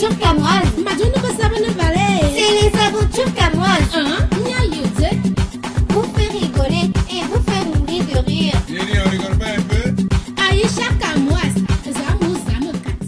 aventures camoises. C'est les aventures camoises. Vous faire rigoler et vous faire mourir de rire. On rigole pas un peu? Aïcha Kamoise, Zamou Zamokat.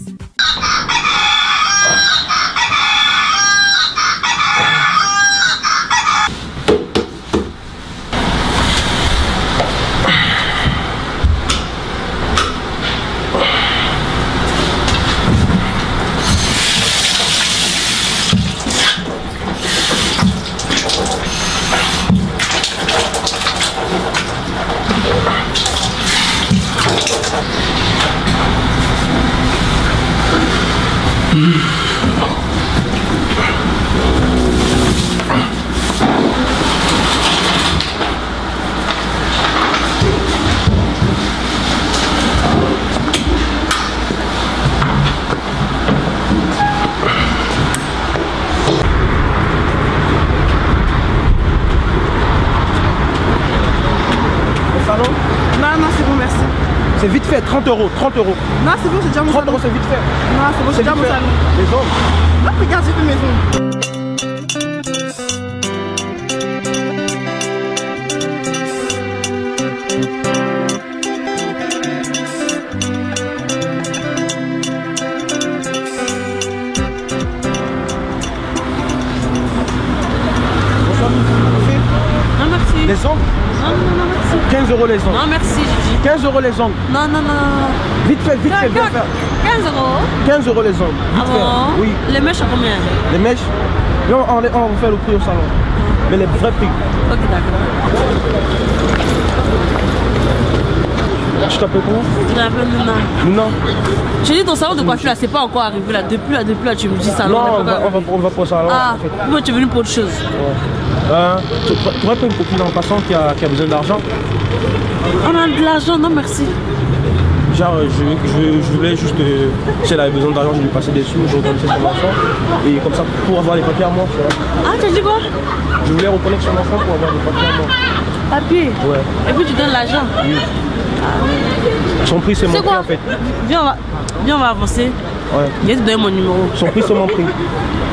C'est vite fait, 30 euros, 30 euros. Non, c'est bon, c'est déjà mon 30 salon. euros, c'est vite fait. Non, c'est bon, c'est déjà mon salon. Les hommes. Non, regarde, j'ai fait maison. Non, merci. Les ongles? Non, merci. 15 euros les ongles. Non, merci, j'ai dit. 15 euros les ongles. Non. Vite fait, bien faire. 15 euros. 15 euros les ongles. Vite fait. Oui. Les mèches à combien? Les mèches? Non, on va vous faire le prix au salon. Mais les vrais prix. Ok, d'accord. Je t'appelle comment? Je m'appelle Nuna. Non. J'ai dit ton salon de coiffure là, c'est pas encore arrivé là. Depuis là, tu me dis salon. Non, on va pour le salon. Ah, en fait. moi tu es venu pour autre chose. Tu pourrais pas une copine en passant qui a besoin d'argent? On a de l'argent, non merci. Genre, je voulais juste, si elle avait besoin d'argent, je lui passais des sous, je reconnaissais son enfant. Et comme ça, pour avoir les papiers à moi, tu vois. Ah, tu as dit quoi? Je voulais reconnaître son enfant pour avoir des papiers à moi. Papier? Ouais. Et puis tu donnes l'argent? Oui. Son prix, c'est mon prix en fait. Viens, on va avancer. Ouais. Je vais te donner mon numéro. Son prix, c'est mon prix.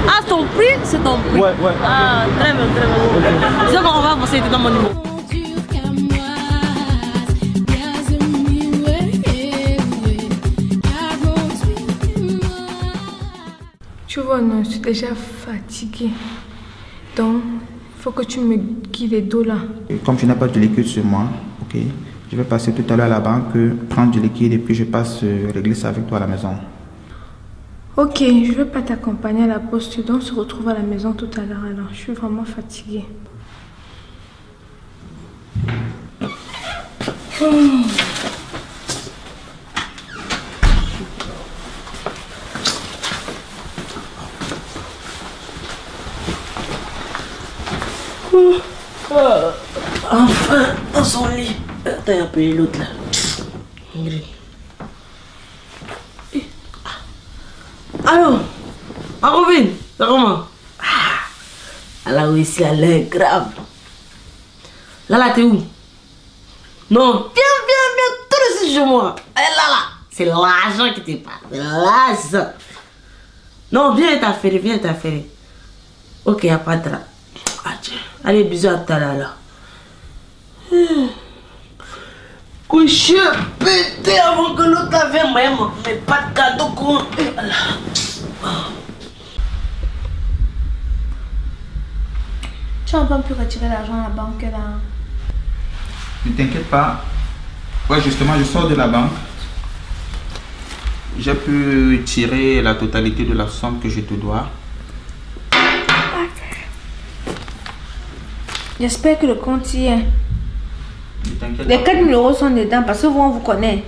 Ah, ton prix, c'est ton prix? Ouais. Ah, très bien. Okay. C'est qu'on va avancer, tu donnes mon numéro. Tu vois, non, je suis déjà fatiguée. Donc, il faut que tu me guides les dos là. Comme je n'ai pas de liquide sur moi, ok, je vais passer tout à l'heure à la banque, prendre du liquide et puis je passe régler ça avec toi à la maison. Ok, je ne vais pas t'accompagner à la poste, donc on se retrouve à la maison tout à l'heure alors. Je suis vraiment fatiguée. Enfin, dans son lit. T'as appelé l'autre là. Ingrid. Allô? Ma copine, c'est comment? Elle a réussi à l'air grave. Là, t'es où? Non, viens, tout de suite chez moi. Là, c'est l'argent qui te parle. C'est l'argent. Non, viens t'affaire. Ok, y'a pas de drap. Allez, bisous à tout à l'heure. Couché, pété avant que l'autre avait même. Mais pas de cadeau quoi. Tu n'as pas pu retirer l'argent à la banque là. Ne t'inquiète pas. Ouais, justement, je sors de la banque. J'ai pu tirer la totalité de la somme que je te dois. J'espère que le compte y est. Ne t'inquiète Les pas. 4 000 euros sont dedans parce que vous, on vous connaît.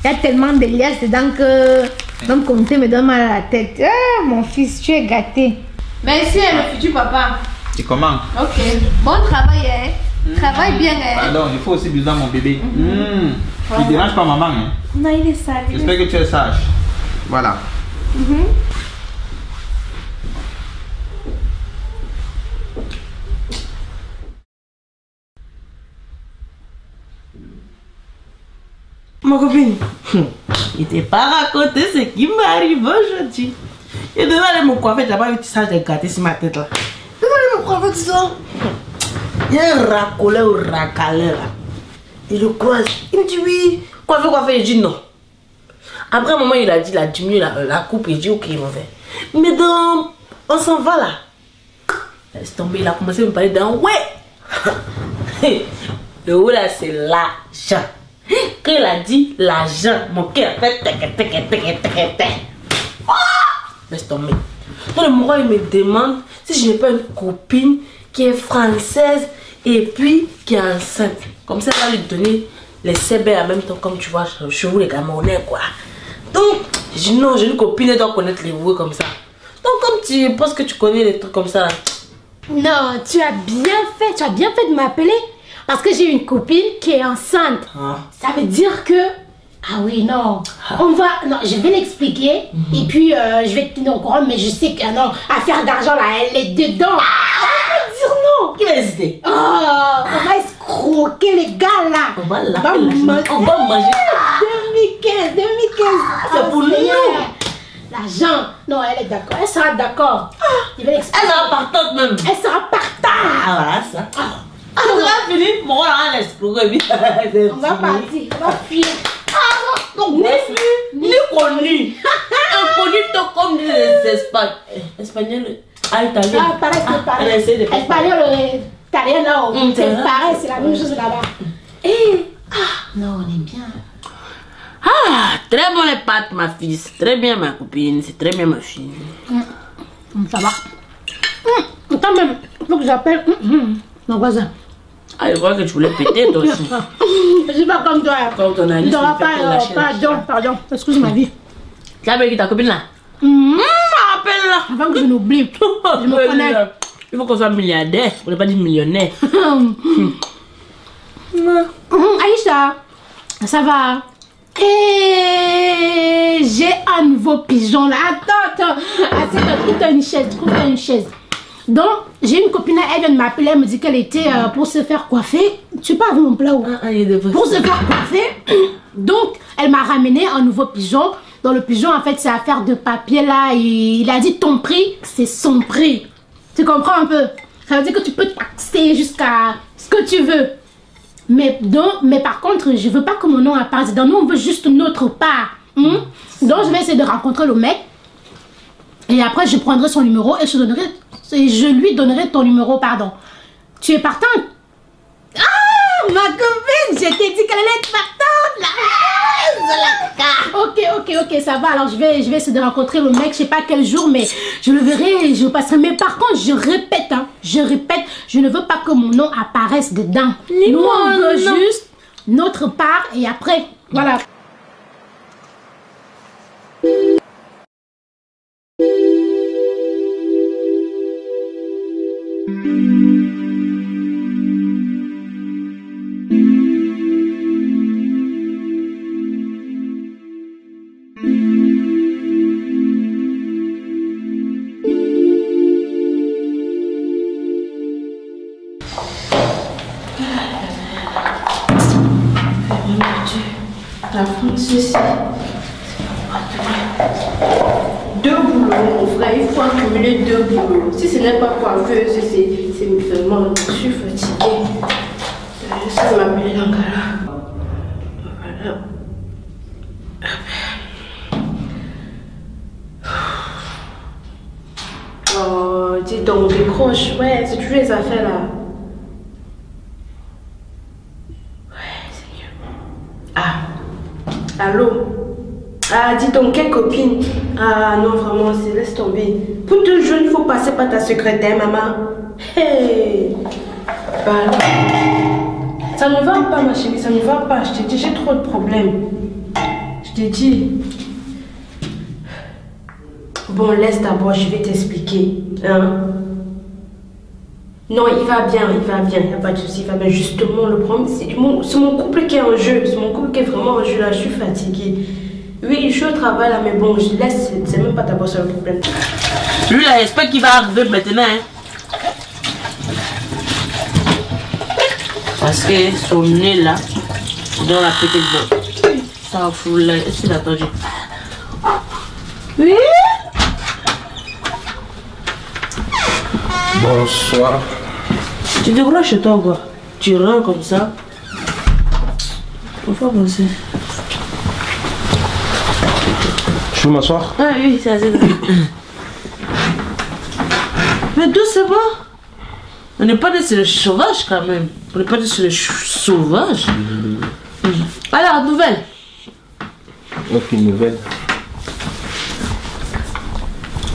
Il y a tellement de liasses dedans que même compter me donne mal à la tête. Ah, mon fils, tu es gâté. Merci, le futur papa. Et comment? Ok. Bon travail, hein. Travaille bien, hein. Pardon, il faut aussi biser à mon bébé. Voilà. Tu déranges pas maman, hein? Non, il est sale. J'espère que tu es sage. Voilà. Ma copine, il t'est pas raconté ce qui m'arrive aujourd'hui. Il devait aller me coiffer, t'as pas vu ça, j'ai gâté sur ma tête là. Il devait aller me coiffer, tu sais. Il y a un racolé ou racalé là. Il le croise, il me dit oui. Coiffer, il dit non. Après un moment, il a dit, il a diminué la coupe, il dit ok, mon frère. Mais donc, on s'en va là. Laisse tomber, il a commencé à me parler d'un ouais. Le ouais là, c'est l'argent. Quand il a dit l'argent, mon cœur a fait laisse tomber. Donc le moment, il me demande si je n'ai pas une copine qui est française et puis qui est enceinte. Comme ça, elle va lui donner les CB en même temps, comme tu vois, chez vous les Camerounais quoi. Donc, je dis non, j'ai une copine, elle doit connaître les voix comme ça. Donc, comme tu penses que tu connais les trucs comme ça là. Non, tu as bien fait de m'appeler. Parce que j'ai une copine qui est enceinte. Ah. Ça veut dire que... Ah oui, non. On va... Non, je vais l'expliquer. Et puis, je vais te tenir au courant. Mais je sais que non, affaire d'argent, là, elle est dedans. On va dire non. Qui va hésiter? Oh, on va escroquer les gars, là. On va manger. 2015. C'est pour nous. L'argent. Non, elle est d'accord. Elle sera d'accord. Je vais l'expliquer. Elle sera partante même. Elle sera partante. Ah, voilà ça. On va finir. Bon, on va l'explorer. On va partir. On va fuir. Ni connu. Inconnu comme les Espagnols. Ah, Italiens. Ah, pareil, c'est pareil. Elle essaie de faire Espagnol, italien, non. C'est pareil, c'est la même chose là-bas. Et. Non, on est bien. Ah, très bonne les pâtes, ma fille. C'est très bien, ma copine. C'est très bien, ma fille. Ça va. Attends, même, il faut que j'appelle mon voisin. Ah, je crois que tu voulais péter, toi aussi. Je suis pas comme toi. Comme ton ami. Pardon, excuse ma vie. Tu as avec ta copine là? Appelle-la. Avant que je n'oublie. Je me connais. Il faut qu'on soit milliardaire. On n'est pas dit millionnaire. Aïcha, ça va? Et j'ai un nouveau pigeon là. Attends. Trouve-toi une chaise. Donc, j'ai une copine, elle vient de m'appeler, elle me dit qu'elle était pour se faire coiffer. Tu parles de mon plat ou? Pour se faire coiffer. Donc, elle m'a ramené un nouveau pigeon. Dans le pigeon, en fait, c'est affaire de papier là. Il a dit ton prix, c'est son prix. Tu comprends un peu? Ça veut dire que tu peux taxer jusqu'à ce que tu veux. Mais par contre, je veux pas que mon nom apparaisse. Dans nous, on veut juste notre part. Donc, je vais essayer de rencontrer le mec. Et après, je prendrai son numéro et je lui donnerai ton numéro, pardon. Tu es partante? Ah, ma copine, je t'ai dit qu'elle allait être partante là. Ok, ça va. Alors, je vais essayer de rencontrer le mec, je sais pas quel jour, mais je le verrai, je passerai. Mais par contre, je répète, je ne veux pas que mon nom apparaisse dedans. Nous, on veut juste notre part et après, voilà. La France, c'est deux boulots, mon frère. Il faut accumuler deux boulots. Si ce n'est pas coiffeuse, c'est vraiment. Je suis fatiguée. Je sais m'appeler Langala. Voilà. Oh, dis donc, décroche. Ouais, c'est toujours les affaires là. Allô? Ah, dis donc, quelle copine? Ah non, vraiment, laisse tomber. Pour te jouer, il faut passer par ta secrétaire, maman. Hey! Bah, ça ne va pas, ma chérie, ça ne va pas. Je t'ai dit, j'ai trop de problèmes. Je t'ai dit. Bon, laisse d'abord, je vais t'expliquer. Hein? Non, il va bien, il n'y a pas de souci, il va bien. Justement, le problème, c'est mon couple qui est en jeu, c'est mon couple qui est vraiment en jeu là, je suis fatiguée. Oui, je suis au travail là, mais bon, je laisse, c'est même pas d'abord sur le problème. Lui là, j'espère qu'il va arriver maintenant. Hein. Parce que son nez là, dans la petite boîte. ça fout là. Est-ce que t'as attendu? Oui. Bonsoir. Tu devrais chez toi quoi? Tu rentres comme ça. Faut pas penser. Je peux m'asseoir? Ah oui, c'est assez bien. Mais d'où c'est bon? On n'est pas des sur le sauvage quand même. On n'est pas des sur le sauvage. Alors, nouvelle. Aucune nouvelle.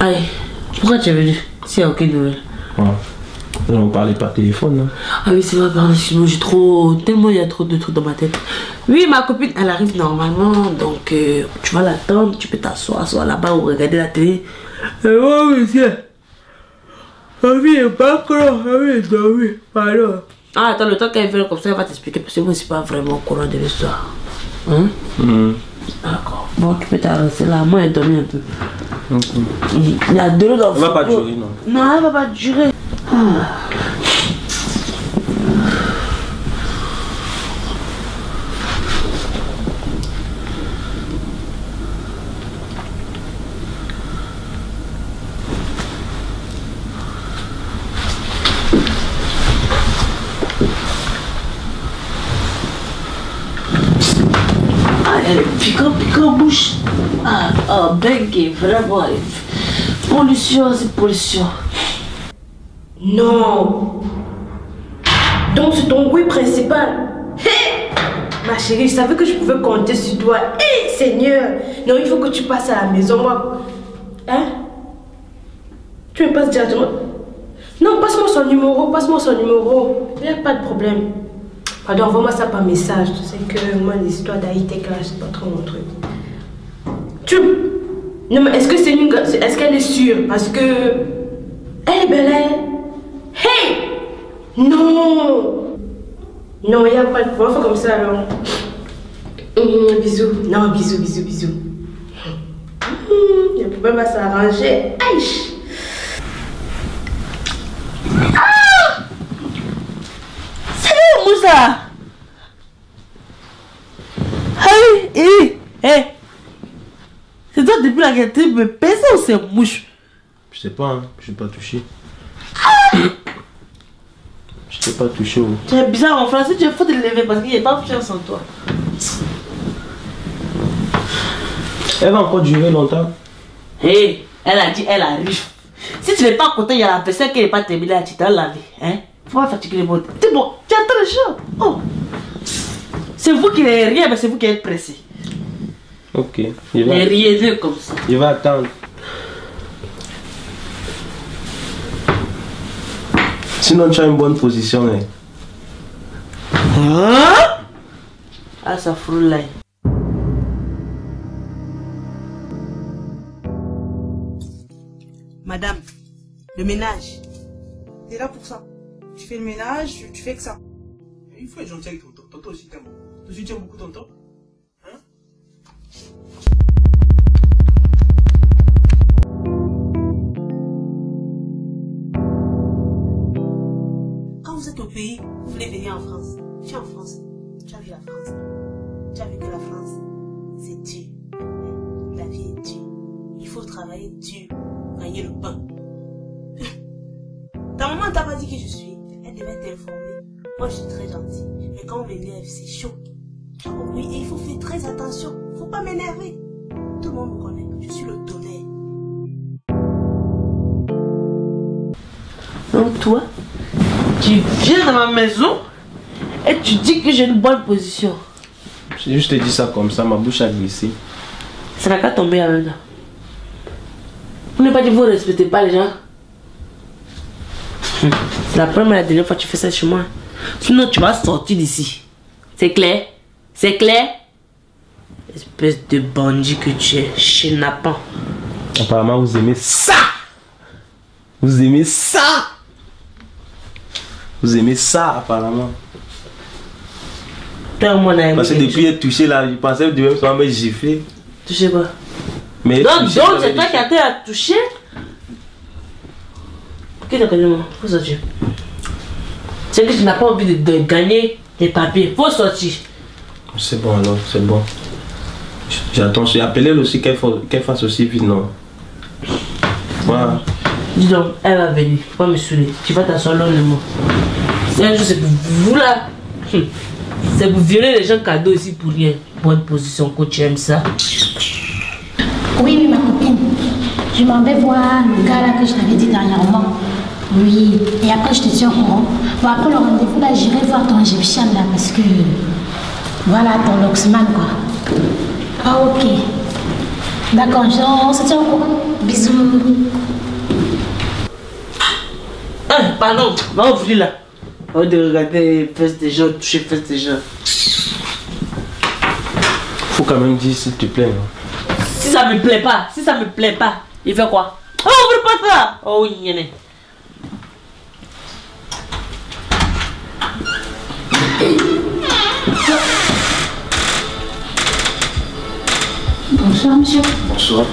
Allez, pourquoi tu es venu? S'il n'y a aucune nouvelle. Ouais. On parlait par téléphone. Hein. Ah oui, c'est vrai, pardon, excuse-moi, j'ai trop. Tellement il y a trop de trucs dans ma tête. Oui, ma copine, elle arrive normalement, donc tu vas l'attendre, tu peux t'asseoir là-bas ou regarder la télé. Et moi, monsieur. Ma vie est pas courant, ma vie est dormie, pardon. Ah, attends, le temps qu'elle vient comme ça, elle va t'expliquer, parce que moi, c'est pas vraiment au courant de l'histoire. Hein? D'accord. Bon, tu peux t'arrêter là, moi, elle est dormie un peu. Il y a de l'eau dans le Elle va pas durer, non? Non, elle va pas durer. Elle piquant bouche. Ah, ben qui est vraiment. Pollution, c'est pollution. Non. Donc c'est ton bruit principal. Hey! Ma chérie, je savais que je pouvais compter sur toi. Hé, Seigneur. Non, il faut que tu passes à la maison, moi. Hein? Tu me passes directement. Non, passe-moi son numéro. Il n'y a pas de problème. Pardon, envoie-moi ça par message. Tu sais que moi, l'histoire d'Aïtek là, c'est pas trop mon truc. Non, mais est-ce que c'est une. Est-ce qu'elle est sûre? Parce que. Elle est belle, elle. Hey! Non! Non, il n'y a pas de problème. Faut comme ça alors. Bisous. Non, bisous. Le problème va s'arranger. Aïe! Ça. C'est toi depuis la guerre, tu me pèses ou c'est mouche? Je sais pas, hein. Je t'ai pas touché. Je t'ai pas touché. Oh. Tu es bizarre en français, tu es faux de lever parce qu'il n'y a pas confiance en toi. Elle va encore durer longtemps. Hey, elle a dit, elle arrive. Si tu n'es pas content, il y a la personne qui n'est pas terminée à titre la vie. Hein? Faut pas fatiguer les mots. C'est bon, tu attends le chaud. Oh. C'est vous qui n'avez rien, mais c'est vous qui êtes pressé. Ok. Il va... rien comme ça. Il va attendre. Sinon, tu as une bonne position. Hein? Hein? Ah, ça frôle là. Madame, le ménage. T'es là pour ça. Tu fais le ménage, tu fais que ça. Il faut être gentil avec tonton. Tonton aussi t'aime. Toi aussi tu aimes beaucoup tonton. Hein? Quand vous êtes au pays, vous voulez venir en France. Tu es en France. Tu as vu la France. Tu as vu que la France, c'est dur. La vie est dure. Il faut travailler dur pour gagner le pain. Ta maman t'a pas dit qui je suis. Elle devait t'informer. Moi, je suis très gentille. Mais quand on m'énerve, c'est chaud. Tu as compris? Et il faut faire très attention. Faut pas m'énerver. Tout le monde me connaît. Je suis le tonnerre. Donc toi, tu viens dans ma maison et tu dis que j'ai une bonne position. J'ai juste dit ça comme ça, ma bouche a glissé. Ça n'a qu'à tomber à maintenant. Vous n'avez pas dit que vous ne respectez pas les gens. C'est la première et la dernière fois que tu fais ça chez moi. Sinon tu vas sortir d'ici. C'est clair? C'est clair? Espèce de bandit que tu es, chenapan. Apparemment vous aimez ça. Vous aimez ça. Vous aimez ça apparemment. Parce que depuis être touché là, je pensais que tu devais me gifler. Touché quoi? Mais donc c'est toi qui as été à toucher? Qu'est-ce que tu as dit? Faut sortir. C'est que tu n'as pas envie de gagner les papiers. Faut sortir. C'est bon alors, c'est bon. J'attends, j'ai appelé elle aussi qu'elle fasse aussi vite, non? Voilà. Dis donc, elle va venir, faut pas me saouler. Tu vas t'asseoir là le mot. C'est un jour, c'est pour vous là. C'est pour violer les gens cadeaux ici pour rien. Bonne position, coach, tu aimes ça? Oui, ma copine. Je m'en vais voir le gars là que je t'avais dit dernièrement. Oui, et après je te tiens au courant. Bon, après le rendez-vous là, j'irai voir ton Égyptien là parce que. Voilà, ton Loxman quoi. Ah, ok. D'accord, on se tient au courant. Bisous. Pardon, va ouvrir là. On va regarder fesses des gens, toucher fesses des gens. Faut quand même dire s'il te plaît. Hein. Si ça me plaît pas, il fait quoi? Oh, ouvre pas ça! Oh, il y en a. Bonsoir, monsieur. Bonsoir.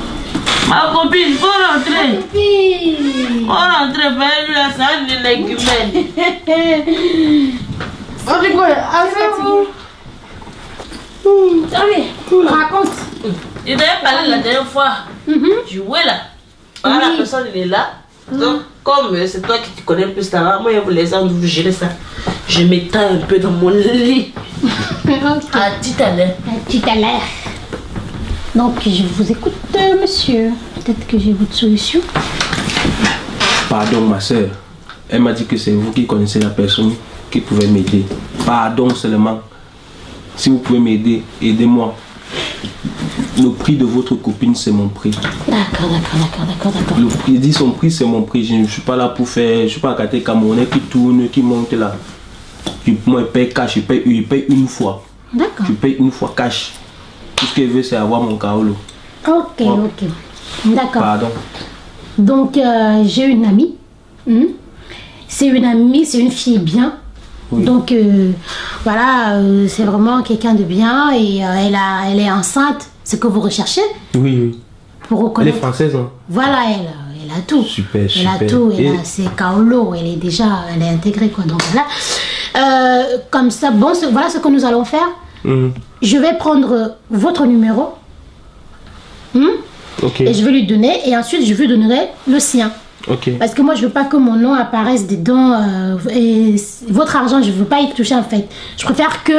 Ma copine, faut rentrer. Copine. Faut rentrer, ben lui là, c'est un énergumène. On rigole, avez-vous? Allez, raconte. Il t'avait parlé la dernière fois. Tu vois là. Voilà, la personne il est là. Donc, comme c'est toi qui te connais plus là, moi je vous laisse vous gérer ça. Je m'étends un peu dans mon lit. À tout à l'heure. À tout à l'heure. Donc, je vous écoute, monsieur. Peut-être que j'ai votre solution. Pardon, ma soeur. Elle m'a dit que c'est vous qui connaissez la personne qui pouvait m'aider. Pardon seulement. Si vous pouvez m'aider, aidez-moi. Le prix de votre copine, c'est mon prix. D'accord. Le prix, il dit son prix, c'est mon prix. Je ne suis pas là pour faire. Je ne suis pas un gâté camerounais qui tourne, qui monte là. Moi, je paye cash, je paye une fois. D'accord. Je paye une fois cash. Tout ce qu'il veut, c'est avoir mon kaolo. Ok. D'accord. Pardon. Donc, j'ai une amie. C'est une amie, c'est une fille bien. Oui. Donc, voilà, c'est vraiment quelqu'un de bien et elle est enceinte. C'est ce que vous recherchez? Oui. Pour reconnaître. Elle est française, hein? Voilà, elle a tout. Super. Elle a tout, elle a ses kaolo, elle est intégrée, quoi. Donc, voilà. Comme ça, bon, voilà ce que nous allons faire. Je vais prendre votre numéro. Et je vais lui donner. Et ensuite, je lui donnerai le sien. Parce que moi, je veux pas que mon nom apparaisse dedans. Et votre argent, je veux pas y toucher en fait. Je préfère que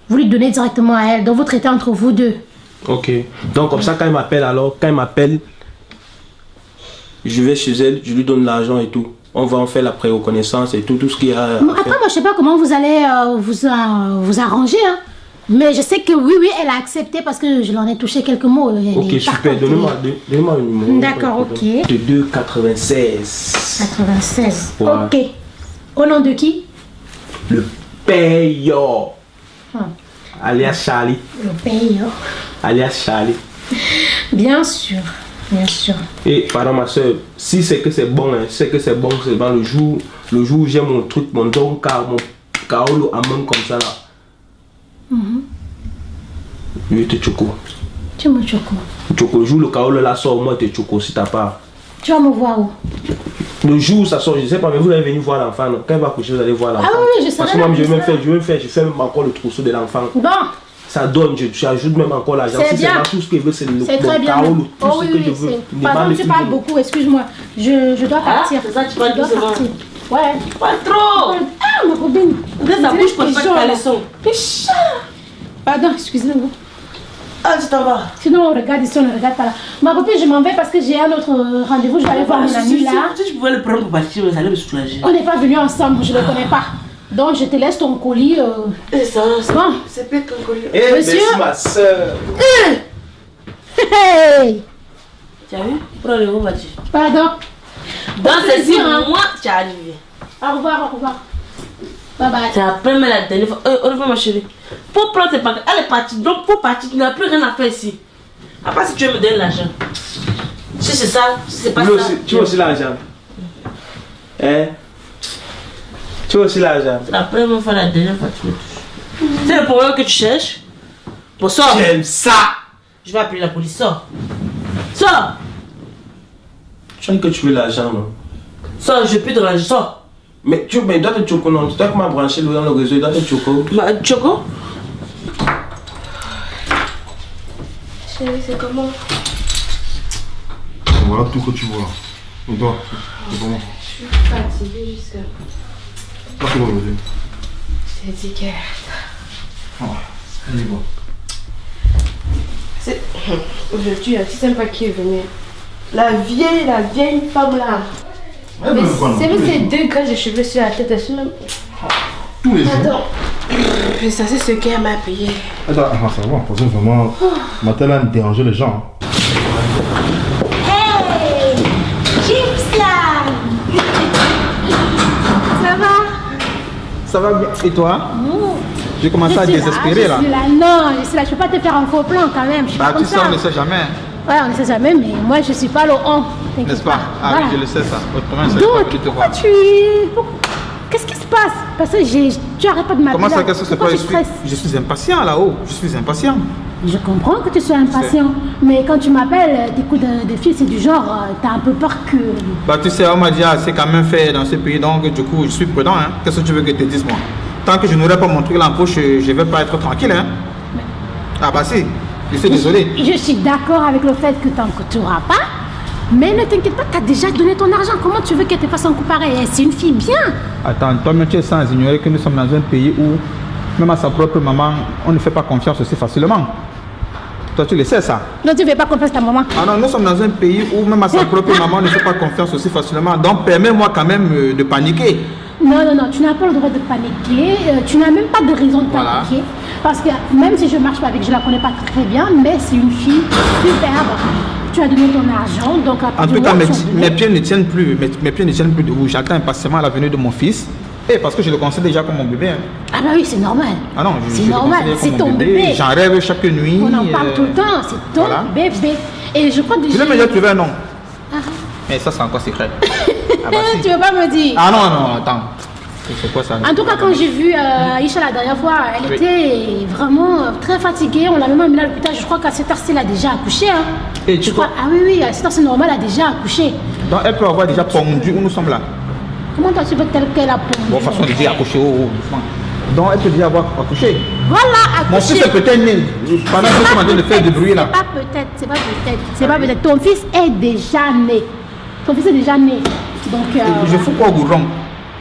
vous lui donnez directement à elle. Donc, vous traitez entre vous deux. Ok. Donc, comme ça, quand elle m'appelle, je vais chez elle, je lui donne l'argent et tout. On va en faire la pré-reconnaissance et tout ce qu'il y a. Après, moi, je sais pas comment vous allez vous arranger. Hein. Mais je sais que oui, elle a accepté parce que je l'en ai touché quelques mots. Ok, super. Donnez-moi le numéro. D'accord, ok. De 2,96. 96. Ouais. Ok. Au nom de qui? Le Payot. Alias Charlie. Le Payot. Alias Charlie. Bien sûr. Et pardon ma soeur, si c'est que c'est bon, c'est que c'est bon, c'est bon le jour où j'ai mon truc, mon don car mon kaolo à main comme ça là. Je te choco. Tu me choco. Le jour où le kaolo là sort, moi je te choco si t'as pas. Tu vas me voir où? Le jour où ça sort, je sais pas, mais vous allez venir voir l'enfant. Quand il va coucher, vous allez voir l'enfant. Ah oui, je sais. Parce que moi je fais même encore le trousseau de l'enfant. Bon. Ça donne, j'ajoute même encore l'argent. C'est bien. Tout ce que je veux, c'est le kaolo. Tout ce que je veux. Pardon, tu parles beaucoup, excuse-moi. Je dois partir. C'est ça, tu parles doucement. Ouais. Pas trop. Ah, ma copine. Ça bouge comme ça, caleçon. Pardon, excusez-moi. Ah, tu t'en vas. Sinon, on regarde ici, on ne regarde pas là. Ma copine, je m'en vais parce que j'ai un autre rendez-vous. Je vais aller voir mon ami là. Si tu pouvais le prendre pour partir, ça allait me soulager. On n'est pas venus ensemble, je ne le connais pas. Donc, je te laisse ton colis. C'est ça. Bon. C'est plus qu'un colis. Eh, monsieur, merci ma soeur. Hey. Tu as vu? Prends le haut, vas-y. Pardon. Dans ces 6 mois, tu es arrivé. Au revoir. Bye bye. C'est après, mais la dernière fois. Au revoir, ma chérie. Pour prendre tes paquets, elle est partie. Donc, pour partir, tu n'as plus rien à faire ici. À part si tu veux me donner l'argent. Si c'est ça, si c'est pas ça. Tu veux aussi l'argent? Hein? Tu veux aussi l'argent? C'est la première fois, la dernière fois, tu me touches. C'est le problème que tu cherches? Bon, sors. J'aime ça. Je vais appeler la police. Sors. Tu dis que tu veux l'argent, non? Sors, je veux plus de l'argent. Sors. Mais tu dois te choco, non? Tu dois comment brancher dans le réseau, il doit te choco. Choco? Chérie, c'est comment? Voilà tout que tu vois. Et toi, c'est comment? Je suis fatiguée jusqu'à... Pas que aujourd'hui. Je t'ai dit que... Ah, on y va. C'est... Aujourd'hui, tu sais pas qui est venu. La vieille femme là. Mais c'est même ces 2 gars de cheveux sur la tête. Je suis même... Tous les jours. Attends. Mais ça, c'est ce qu'elle m'a payé. Attends, ça va, parce que vraiment, Mathilde a dérangé les gens. Hey, Chips là. Ça va? Ça va bien. Et toi? J'ai commencé à désespérer là. Je suis là. Non, je suis là. Je peux pas te faire un faux plan quand même. Je suis pas Bah, comme tu sais, ça. on ne sait jamais. Ouais, on ne sait jamais, mais moi je suis pas le on. N'est-ce pas? Ah Voilà. oui, je le sais ça. Autrement, je ne Donc, pas venu te pourquoi voir. Qu'est-ce qui se passe? Parce que tu arrêtes pas de m'appeler. Comment ça, là. qu'est-ce que c'est Pourquoi pas? tu stresses? Je suis impatient là-haut. Je suis impatient. Je comprends que tu sois impatient, mais quand tu m'appelles, tes coups de fil, c'est du genre, t'as un peu peur que... Bah, tu sais, on m'a dit, c'est quand même fait dans ce pays, donc du coup, je suis prudent. Hein. Qu'est-ce que tu veux que je te dise, moi? Tant que je n'aurai pas mon truc là en poche, je vais pas être tranquille. Hein. Ah, bah si. Je suis désolé. Je suis d'accord avec le fait que tu n'en coûteras pas, mais ne t'inquiète pas, tu as déjà donné ton argent. Comment tu veux qu'elle te fasse un coup pareil? C'est une fille bien. Attends, toi-même, tu es sans ignorer que nous sommes dans un pays où, même à sa propre maman, on ne fait pas confiance aussi facilement. Toi, tu le sais, ça? Non, tu ne fais pas confiance à ta maman. Ah non, nous sommes dans un pays où, même à sa propre maman, on ne fait pas confiance aussi facilement. Donc, permets-moi quand même de paniquer. Non, tu n'as pas le droit de paniquer. Tu n'as même pas de raison de paniquer. Parce que même si je ne marche pas avec, je ne la connais pas très bien, mais c'est une fille superbe. Tu as donné ton argent, donc en tout cas, mes pieds ne tiennent plus. Mes pieds ne tiennent plus debout. J'attends impatiemment la venue de mon fils. Et parce que je le considère déjà comme mon bébé. Hein. Ah bah oui, c'est normal. Ah non, c'est normal, c'est ton bébé. J'en rêve chaque nuit. On en parle tout le temps, c'est ton bébé. Et je crois que... Tu l'as déjà trouvé un nom? Mais ça, c'est encore secret. Ah bah, si. Tu veux pas me dire? Ah non, attends. C'est quoi ça? En tout cas, quand j'ai vu Aïcha la dernière fois, elle était vraiment très fatiguée. On l'a même amenée à l'hôpital. Je crois qu'à cette heure-ci, elle a déjà accouché. Hein. Et tu crois? Ah oui, à cette heure-ci, normal, elle a déjà accouché. Donc, elle peut avoir déjà pondu où nous sommes là. Comment toi, tu veux qu'elle a pondu? Bon, de toute façon, elle déjà accouché. Donc, elle peut déjà avoir accouché. Voilà, accouché. Mon fils est peut-être né. Pendant que nous sommes en train de faire du bruit là. C'est pas peut-être. Ton fils est déjà né. Ton fils est déjà né. Donc, je fous quoi au goudron?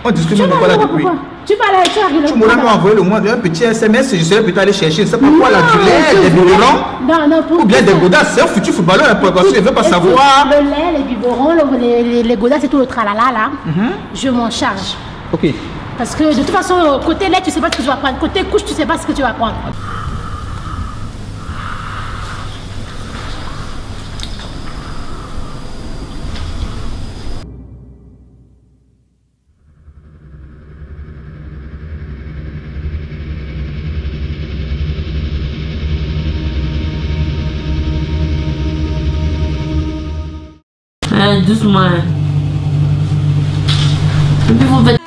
On discute même pas là depuis. Tu vas aller, tu m'aurais envoyé le moins un petit SMS, je serais peut-être allé chercher, c'est pas quoi la du lait, des biberons ou bien des godasses, c'est un futur footballeur, parce que je ne veux pas savoir. Le lait, les biberons, les godasses et tout le tralala là, je m'en charge. Ok. Parce que de toute façon, côté lait, tu sais pas ce que tu vas prendre, côté couche, tu sais pas ce que tu vas prendre. Doucement. Et puis vous faites